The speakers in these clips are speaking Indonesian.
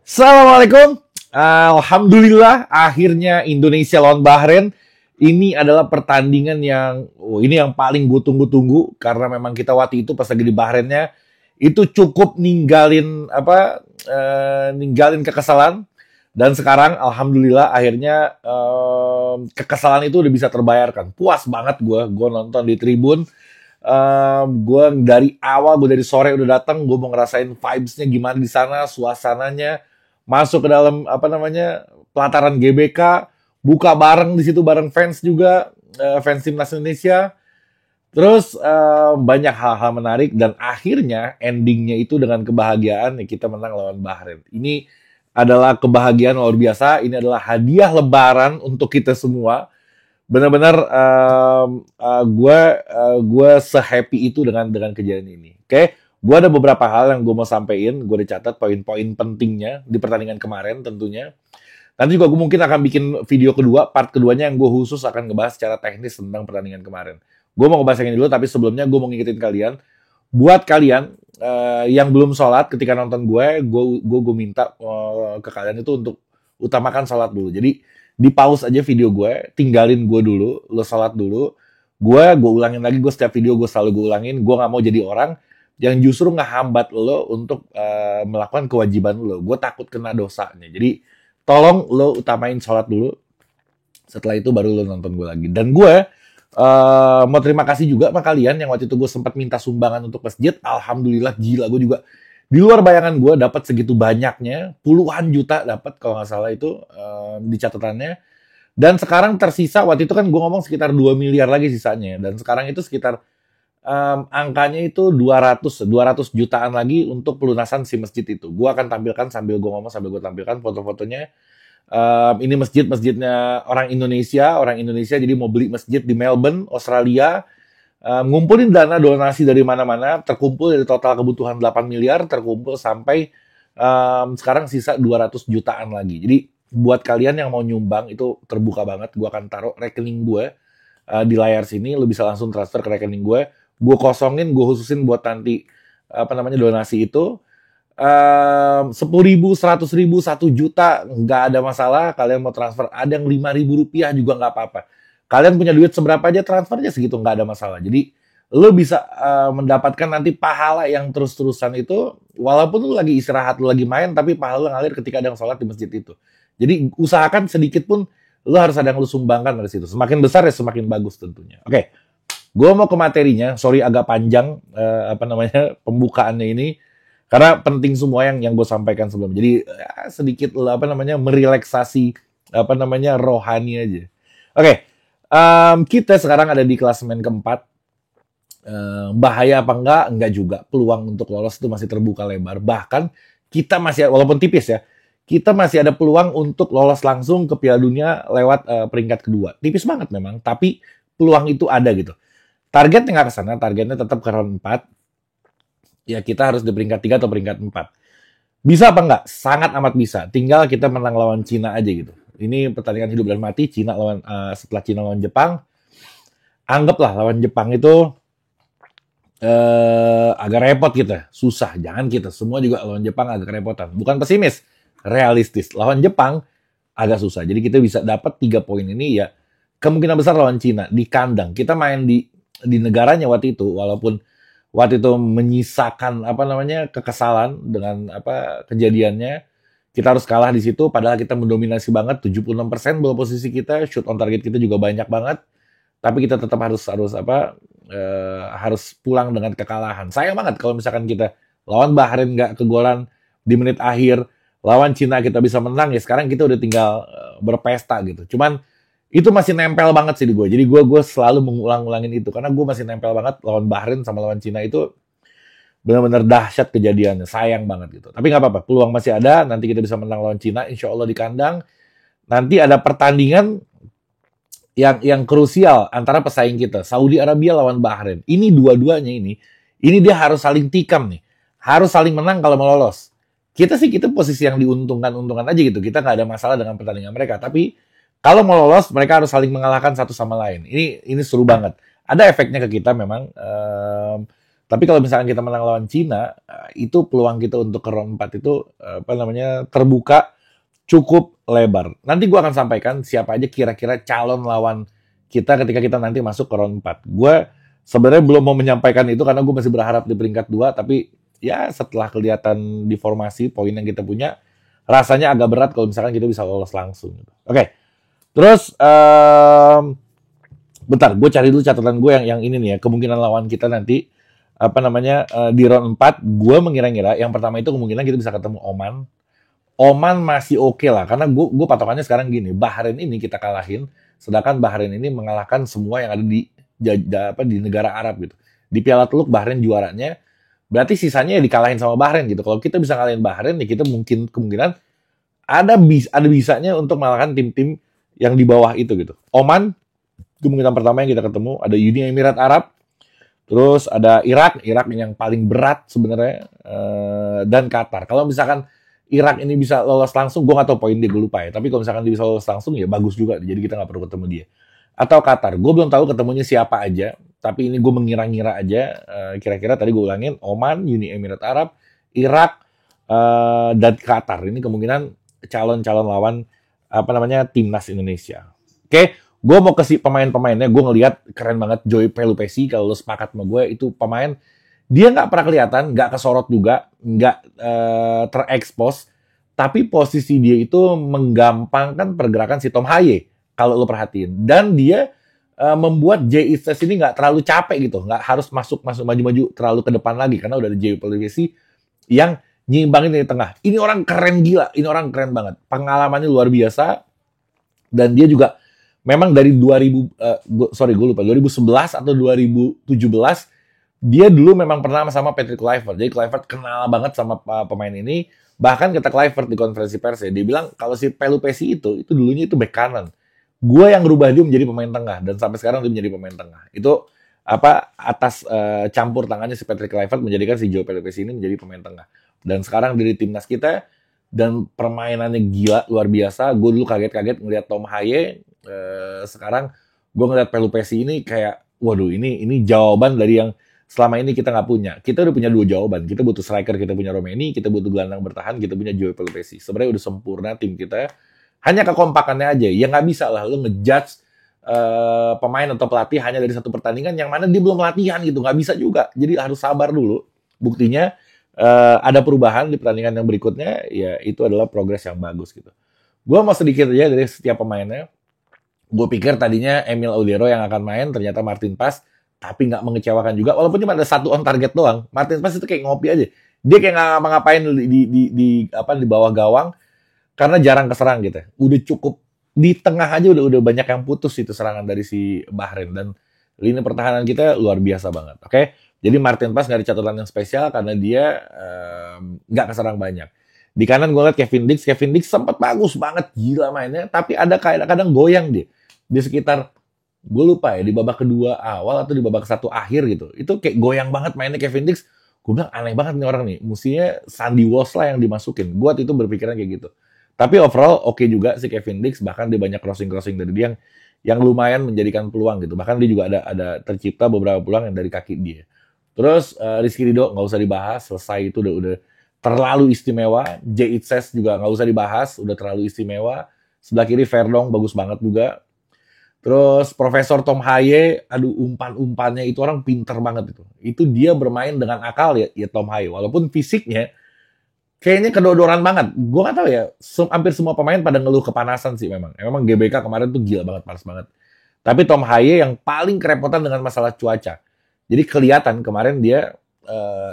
Assalamualaikum. Alhamdulillah akhirnya Indonesia lawan Bahrain. Ini adalah pertandingan ini yang paling gue tunggu-tunggu karena memang kita waktu itu pas lagi di Bahrainnya itu cukup ninggalin kekesalan, dan sekarang alhamdulillah akhirnya kekesalan itu udah bisa terbayarkan. Puas banget gue nonton di tribun. Gue dari awal, gue dari sore udah datang, gue mau ngerasain vibes-nya gimana di sana, suasananya, masuk ke dalam pelataran GBK, buka bareng di situ bareng fans juga, fans timnas Indonesia. Terus banyak hal-hal menarik dan akhirnya endingnya itu dengan kebahagiaan ya, kita menang lawan Bahrain. Ini adalah kebahagiaan luar biasa. Ini adalah hadiah Lebaran untuk kita semua. Benar-benar gue sehappy itu dengan kejadian ini. Oke, gue ada beberapa hal yang gue mau sampaikan. Gue dicatat poin-poin pentingnya di pertandingan kemarin tentunya. Nanti juga gue mungkin akan bikin video kedua, part keduanya yang gue khusus akan ngebahas secara teknis tentang pertandingan kemarin. Gue mau ngebahas yang ini dulu, tapi sebelumnya gue mau ngingetin kalian. Buat kalian yang belum sholat ketika nonton gue minta ke kalian itu untuk utamakan sholat dulu. Jadi di pause aja video gue, tinggalin gue dulu, lo sholat dulu. Gue ulangin lagi, gue setiap video gue selalu gue ulangin. Gue nggak mau jadi orang yang justru ngehambat lo untuk melakukan kewajiban lo. Gue takut kena dosanya. Jadi tolong lo utamain sholat dulu. Setelah itu baru lo nonton gue lagi. Dan gue mau terima kasih juga sama kalian yang waktu itu gue sempat minta sumbangan untuk masjid. Alhamdulillah gila, gue juga di luar bayangan gue dapat segitu banyaknya, puluhan juta dapat kalau nggak salah itu di catatannya. Dan sekarang tersisa, waktu itu kan gue ngomong sekitar 2 miliar lagi sisanya. Dan sekarang itu sekitar angkanya itu 200 jutaan lagi untuk pelunasan si masjid itu. Gue akan tampilkan sambil gue ngomong, sambil gue tampilkan foto-fotonya. Ini masjidnya orang Indonesia jadi mau beli masjid di Melbourne, Australia. Ngumpulin dana donasi dari mana-mana, terkumpul dari total kebutuhan 8 miliar, terkumpul sampai sekarang sisa 200 jutaan lagi. Jadi buat kalian yang mau nyumbang itu terbuka banget, gue akan taruh rekening gue di layar sini, lo bisa langsung transfer ke rekening gue kosongin, gue khususin buat nanti donasi itu. 10.000, 100.000, 1 juta nggak ada masalah. Kalian mau transfer ada yang 5.000 rupiah juga nggak apa-apa. Kalian punya duit seberapa aja transfer aja segitu, nggak ada masalah. Jadi lo bisa mendapatkan nanti pahala yang terus-terusan itu, walaupun lo lagi istirahat, lo lagi main, tapi pahala lo ngalir ketika ada yang sholat di masjid itu. Jadi usahakan sedikit pun lo harus ada yang lo sumbangkan dari situ. Semakin besar ya semakin bagus tentunya. Oke, gue mau ke materinya. Sorry agak panjang pembukaannya ini. Karena penting semua yang gue sampaikan sebelum. Jadi sedikit merelaksasi rohani aja. Oke, kita sekarang ada di klasemen keempat. Bahaya apa enggak? Enggak juga. Peluang untuk lolos itu masih terbuka lebar. Bahkan kita masih, walaupun tipis ya, kita masih ada peluang untuk lolos langsung ke Piala Dunia lewat peringkat kedua. Tipis banget memang, tapi peluang itu ada gitu. Targetnya nggak ke sana, targetnya tetap ke round 4. Ya kita harus di peringkat 3 atau peringkat 4. Bisa apa enggak? Sangat amat bisa. Tinggal kita menang lawan Cina aja gitu. Ini pertandingan hidup dan mati. Setelah Cina lawan Jepang, anggaplah lawan Jepang itu agak repot kita. Susah. Jangan kita. Semua juga lawan Jepang agak kerepotan. Bukan pesimis. Realistis. Lawan Jepang agak susah. Jadi kita bisa dapat 3 poin ini ya. Kemungkinan besar lawan Cina. Di kandang. Kita main di negaranya waktu itu. Walaupun waktu itu menyisakan kekesalan dengan kejadiannya, kita harus kalah di situ padahal kita mendominasi banget, 76% bola posisi kita, shoot on target kita juga banyak banget, tapi kita tetap harus pulang dengan kekalahan. Sayang banget kalau misalkan kita lawan Bahrain nggak kegolan di menit akhir, lawan Cina kita bisa menang, ya sekarang kita udah tinggal berpesta gitu. Cuman itu masih nempel banget sih di gue. Jadi gue selalu mengulang-ulangin itu. Karena gue masih nempel banget lawan Bahrain sama lawan Cina itu benar-benar dahsyat kejadiannya. Sayang banget gitu. Tapi nggak apa-apa. Peluang masih ada. Nanti kita bisa menang lawan Cina. Insya Allah di kandang. Nanti ada pertandingan yang krusial antara pesaing kita. Saudi Arabia lawan Bahrain. Ini dua-duanya ini. Ini dia harus saling tikam nih. Harus saling menang kalau mau lolos. Kita posisi yang diuntungkan aja gitu. Kita nggak ada masalah dengan pertandingan mereka. Tapi kalau mau lolos, mereka harus saling mengalahkan satu sama lain. Ini seru banget. Ada efeknya ke kita memang. Tapi kalau misalkan kita menang lawan Cina, itu peluang kita untuk ke round 4 itu terbuka cukup lebar. Nanti gue akan sampaikan siapa aja kira-kira calon lawan kita ketika kita nanti masuk ke round 4. Gue sebenarnya belum mau menyampaikan itu karena gue masih berharap di peringkat 2, tapi ya setelah kelihatan di formasi poin yang kita punya, rasanya agak berat kalau misalkan kita bisa lolos langsung. Oke. Terus bentar, gue cari dulu catatan gue yang ini nih ya, kemungkinan lawan kita nanti di round 4, gue mengira-ngira yang pertama itu kemungkinan kita bisa ketemu Oman. Oman masih oke lah, karena gue patokannya sekarang gini, Bahrain ini kita kalahin, sedangkan Bahrain ini mengalahkan semua yang ada di negara Arab gitu. Di Piala Teluk Bahrain juaranya, berarti sisanya ya dikalahin sama Bahrain gitu. Kalau kita bisa ngalahin Bahrain, ya kita mungkin kemungkinan ada bisanya untuk mengalahkan tim-tim yang di bawah itu gitu. Oman, kemungkinan pertama yang kita ketemu, ada Uni Emirat Arab, terus ada Irak yang paling berat sebenarnya, dan Qatar. Kalau misalkan Irak ini bisa lolos langsung, gue nggak tahu poin dia, gue lupa ya. Tapi kalau misalkan dia bisa lolos langsung, ya bagus juga. Jadi kita nggak perlu ketemu dia. Atau Qatar, gue belum tahu ketemunya siapa aja. Tapi ini gue mengira-ngira aja. Kira-kira tadi gue ulangin, Oman, Uni Emirat Arab, Irak, dan Qatar. Ini kemungkinan calon-calon lawan timnas Indonesia. Oke, gue mau kasih pemain-pemainnya. Gue ngelihat keren banget Joy Pelupesi. Kalau lo sepakat sama gue, itu pemain dia nggak pernah kelihatan, nggak kesorot juga, nggak terekspos, tapi posisi dia itu menggampangkan pergerakan si Tom Haye kalau lo perhatiin. Dan dia membuat Jay Itzes ini nggak terlalu capek gitu, nggak harus masuk maju-maju terlalu ke depan lagi karena udah ada Joy Pelupesi yang nyimbangin di tengah. Ini orang keren gila, ini orang keren banget, pengalamannya luar biasa, dan dia juga memang dari 2011 atau 2017 dia dulu memang pernah sama Patrick Kluivert. Jadi Kluivert kenal banget sama pemain ini. Bahkan kata Kluivert di konferensi pers ya, dia bilang kalau si Pelupesi itu dulunya itu bek kanan. Gue yang rubah dia menjadi pemain tengah, dan sampai sekarang dia menjadi pemain tengah. Itu atas campur tangannya si Patrick Kluivert menjadikan si Joe Pelupesi ini menjadi pemain tengah. Dan sekarang dari timnas kita, dan permainannya gila, luar biasa. Gue dulu kaget-kaget ngeliat Tom Haye. Sekarang gue ngeliat Pelupesi ini kayak, waduh, ini jawaban dari yang selama ini kita nggak punya. Kita udah punya 2 jawaban. Kita butuh striker, kita punya Romeni. Kita butuh gelandang bertahan, kita punya Joe Pelupesi. Sebenarnya udah sempurna tim kita. Hanya kekompakannya aja. Ya nggak bisa lah lo ngejudge pemain atau pelatih hanya dari satu pertandingan yang mana dia belum latihan gitu. Nggak bisa juga. Jadi harus sabar dulu. Buktinya ada perubahan di pertandingan yang berikutnya. Ya itu adalah progres yang bagus gitu. Gue mau sedikit aja dari setiap pemainnya. Gue pikir tadinya Emil Audero yang akan main. Ternyata Martin Pas. Tapi nggak mengecewakan juga, walaupun cuma ada 1 on target doang. Martin Pas itu kayak ngopi aja. Dia kayak nggak ngapa-ngapain di bawah gawang karena jarang keserang gitu. Udah cukup di tengah aja udah banyak yang putus itu serangan dari si Bahrain, dan lini pertahanan kita luar biasa banget. Oke, jadi Martin Pas nggak ada catatan yang spesial karena dia nggak keserang banyak. Di kanan gue liat Kevin Dix sempat bagus banget, gila mainnya, tapi ada kadang-kadang goyang dia di sekitar, gue lupa ya, di babak kedua awal atau di babak 1 akhir gitu. Itu kayak goyang banget mainnya Kevin Dix. Gue bilang aneh banget nih orang nih. Mestinya Sandy Walsh lah yang dimasukin. Gue waktu itu berpikiran kayak gitu. Tapi overall oke juga si Kevin Dix. Bahkan dia banyak crossing dari dia yang lumayan menjadikan peluang gitu. Bahkan dia juga ada tercipta beberapa peluang yang dari kaki dia. Terus Rizky Ridho nggak usah dibahas. Selesai itu udah terlalu istimewa. Jay Itzes juga nggak usah dibahas. Udah terlalu istimewa. Sebelah kiri Verdong bagus banget juga. Terus Profesor Tom Haye, aduh umpan-umpannya itu orang pinter banget itu. Itu dia bermain dengan akal ya Tom Haye. Walaupun fisiknya kayaknya kedodoran banget. Gue gak tahu ya, hampir semua pemain pada ngeluh kepanasan sih memang. Memang GBK kemarin tuh gila banget, panas banget. Tapi Tom Haye yang paling kerepotan dengan masalah cuaca. Jadi kelihatan kemarin dia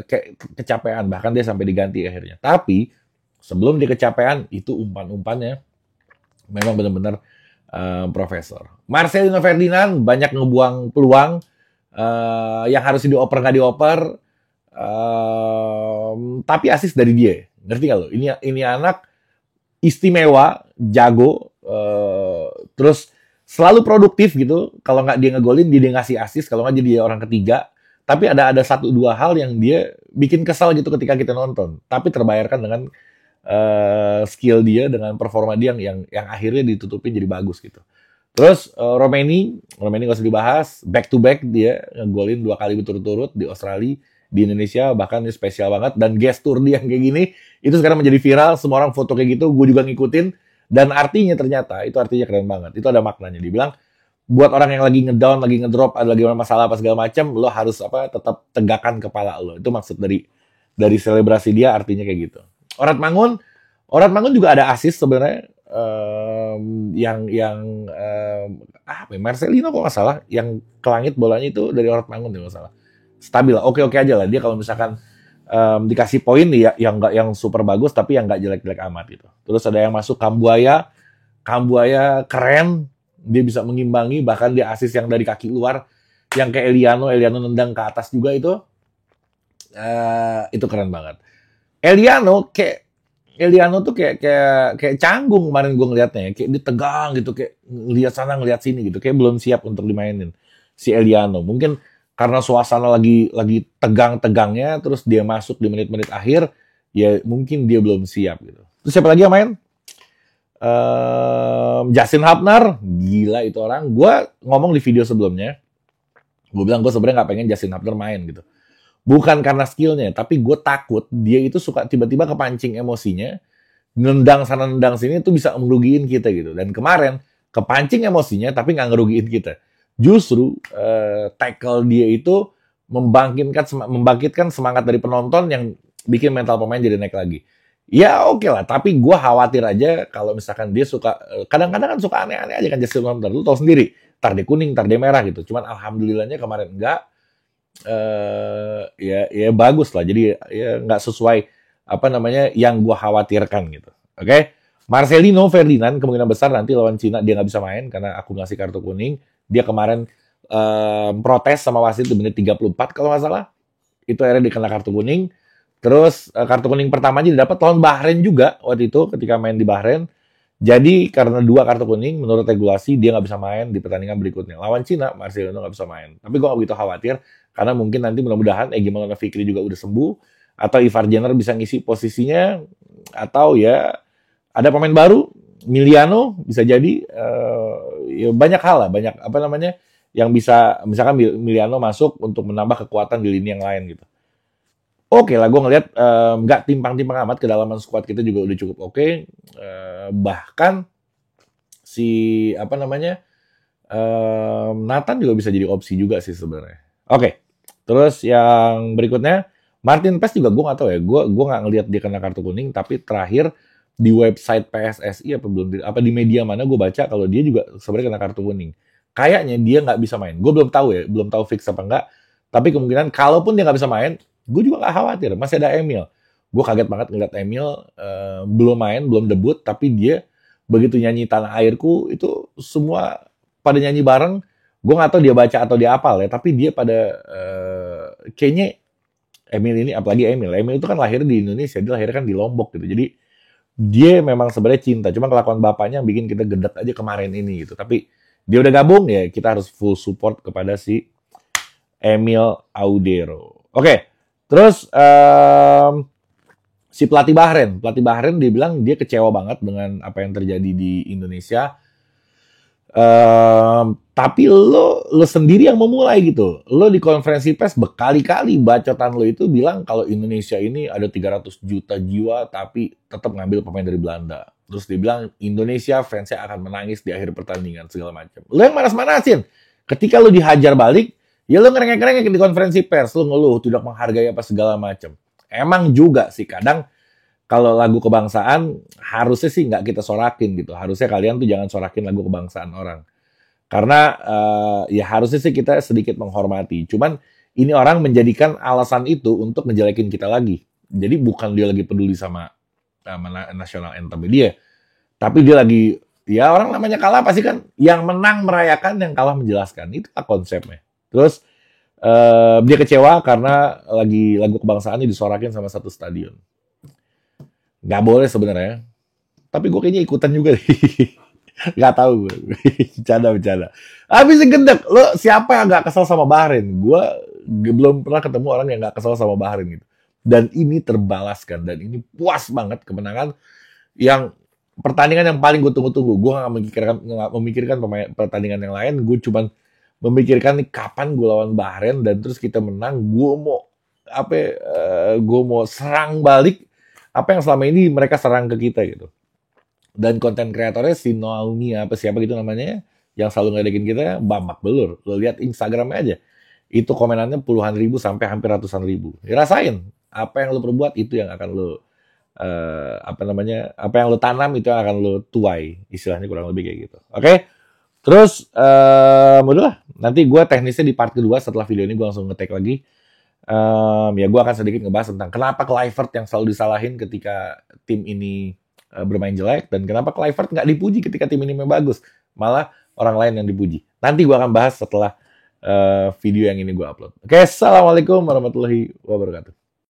kayak kecapean, bahkan dia sampai diganti akhirnya. Tapi sebelum dia kecapean, itu umpan-umpannya memang benar-benar Profesor. Marcelino Ferdinand banyak ngebuang peluang yang harus dioper nggak dioper, tapi asis dari dia. Ngerti nggak lo? Ini anak istimewa, jago, terus selalu produktif gitu. Kalau nggak dia ngegolin, dia ngasih asis. Kalau nggak jadi dia orang ketiga. Tapi ada 1-2 hal yang dia bikin kesal gitu ketika kita nonton. Tapi terbayarkan dengan skill dia, dengan performa dia yang akhirnya ditutupin jadi bagus gitu. Terus Romeni nggak usah dibahas, back to back dia ngegolin 2 kali berturut-turut di Australia. di Indonesia, bahkan ini spesial banget, dan gestur dia yang kayak gini, itu sekarang menjadi viral, semua orang foto kayak gitu, gue juga ngikutin, dan artinya ternyata, itu artinya keren banget, itu ada maknanya, dibilang, buat orang yang lagi ngedown, lagi ngedrop, ada lagi masalah apa segala macam, lo harus tetap tegakkan kepala lo. Itu maksud dari selebrasi dia, artinya kayak gitu. Orat Mangun juga ada asis sebenarnya, apa ya, Marcelino kok nggak salah, yang ke langit bolanya itu dari Orat Mangun nggak salah. Stabil, oke aja lah dia kalau misalkan dikasih poin ya, yang nggak yang super bagus tapi yang nggak jelek-jelek amat gitu. Terus ada yang masuk Kambuaya keren, dia bisa mengimbangi, bahkan dia asis yang dari kaki luar, yang kayak Eliano nendang ke atas juga itu keren banget. Eliano tuh kayak canggung kemarin gue ngeliatnya ya, kayak dia tegang gitu, kayak ngeliat sana ngeliat sini gitu, kayak belum siap untuk dimainin si Eliano. Mungkin karena suasana lagi tegang-tegangnya, terus dia masuk di menit-menit akhir, ya mungkin dia belum siap gitu. Terus siapa lagi yang main? Justin Hubner, gila itu orang. Gue ngomong di video sebelumnya, gue bilang gue sebenarnya nggak pengen Justin Hubner main gitu. Bukan karena skillnya, tapi gue takut dia itu suka tiba-tiba kepancing emosinya, nendang sana nendang sini itu bisa merugiin kita gitu. Dan kemarin kepancing emosinya tapi nggak ngerugiin kita. Justru tackle dia itu membangkitkan semangat dari penonton yang bikin mental pemain jadi naik lagi. Ya oke lah, tapi gue khawatir aja kalau misalkan dia suka, kadang-kadang kan suka aneh-aneh aja kan Justin Hubner, lu tau sendiri, tar dia kuning, tar dia merah gitu. Cuman alhamdulillahnya kemarin enggak, ya bagus lah, jadi ya nggak sesuai yang gue khawatirkan gitu. Oke? Marcelino Ferdinand kemungkinan besar nanti lawan Cina dia nggak bisa main karena aku ngasih kartu kuning. Dia kemarin protes sama wasit di menit 34 kalau nggak salah, itu akhirnya dikena kartu kuning. Terus kartu kuning pertamanya didapat lawan Bahrain juga waktu itu ketika main di Bahrain. Jadi karena 2 kartu kuning menurut regulasi dia nggak bisa main di pertandingan berikutnya. Lawan Cina Marcelino nggak bisa main. Tapi gue nggak begitu khawatir karena mungkin nanti mudah-mudahan Egy Maulana Fikri juga udah sembuh, atau Ivar Jenner bisa ngisi posisinya, atau ya ada pemain baru Miliano bisa jadi, ya banyak hal lah, banyak yang bisa, misalkan Miliano masuk untuk menambah kekuatan di lini yang lain gitu. Oke lah, gue ngeliat nggak timpang-timpang amat, kedalaman squad kita juga udah cukup oke. Bahkan si Nathan juga bisa jadi opsi juga sih sebenarnya. Oke, terus yang berikutnya Martin Paes juga gue nggak tahu ya, gue nggak ngeliat dia kena kartu kuning, tapi terakhir di website PSSI apa di media mana gue baca kalau dia juga sebenarnya kena kartu kuning. Kayaknya dia nggak bisa main. Gue belum tahu ya, belum tahu fix apa enggak. Tapi kemungkinan kalaupun dia nggak bisa main, gue juga nggak khawatir. Masih ada Emil. Gue kaget banget ngeliat Emil belum main, belum debut, tapi dia begitu nyanyi Tanah Airku itu semua pada nyanyi bareng. Gue nggak tahu dia baca atau dia apal ya, tapi dia pada kayaknya Emil ini, apalagi Emil itu kan lahir di Indonesia, dia lahir kan di Lombok gitu. Jadi dia memang sebenarnya cinta, cuma kelakuan bapaknya yang bikin kita gedek aja kemarin ini gitu. Tapi dia udah gabung ya, kita harus full support kepada si Emil Audero. Oke, terus si pelatih Bahrain dia bilang dia kecewa banget dengan apa yang terjadi di Indonesia. Tapi lo sendiri yang memulai gitu. Lo di konferensi pers berkali-kali bacotan lo itu bilang kalau Indonesia ini ada 300 juta jiwa tapi tetap ngambil pemain dari Belanda. Terus dia bilang Indonesia fansnya akan menangis di akhir pertandingan segala macam. Lo yang manas-manasin. Ketika lo dihajar balik, ya lo ngerengek-ngerengek di konferensi pers. Lo ngeluh tidak menghargai apa segala macam. Emang juga sih kadang kalau lagu kebangsaan harusnya sih nggak kita sorakin gitu. Harusnya kalian tuh jangan sorakin lagu kebangsaan orang. Karena ya harusnya sih kita sedikit menghormati. Cuman ini orang menjadikan alasan itu untuk ngejelekin kita lagi. Jadi bukan dia lagi peduli sama national anthem dia. Tapi dia lagi, ya orang namanya kalah pasti kan yang menang merayakan, yang kalah menjelaskan. Itulah konsepnya. Terus dia kecewa karena lagi lagu kebangsaannya disorakin sama satu stadion. Nggak boleh sebenarnya. Tapi gue kayaknya ikutan juga nih. Nggak tahu gue. Bercanda. Habis gedek. Lo siapa yang nggak kesel sama Bahrain? Gue belum pernah ketemu orang yang nggak kesel sama Bahrain gitu. Dan ini terbalaskan. Dan ini puas banget kemenangan. Yang pertandingan yang paling gue tunggu-tunggu. Gue nggak memikirkan pertandingan yang lain. Gue cuma memikirkan nih kapan gue lawan Bahrain. Dan terus kita menang. Gue mau gue mau serang balik apa yang selama ini mereka serang ke kita gitu. Dan konten kreatornya si Naomi apa siapa gitu namanya, yang selalu ngeledekin kita, babak belur. Lo lihat Instagramnya aja, itu komenannya puluhan ribu sampai hampir ratusan ribu. Ya, rasain apa yang lo perbuat itu yang akan lo apa yang lo tanam itu yang akan lo tuai, istilahnya kurang lebih kayak gitu. Oke. Terus udahlah, nanti gue teknisnya di part kedua setelah video ini gue langsung ngetek lagi. Ya gue akan sedikit ngebahas tentang kenapa Kluivert yang selalu disalahin ketika tim ini bermain jelek, dan kenapa Kluivert nggak dipuji ketika tim ini main bagus, malah orang lain yang dipuji. Nanti gue akan bahas setelah video yang ini gue upload. Oke, assalamualaikum warahmatullahi wabarakatuh.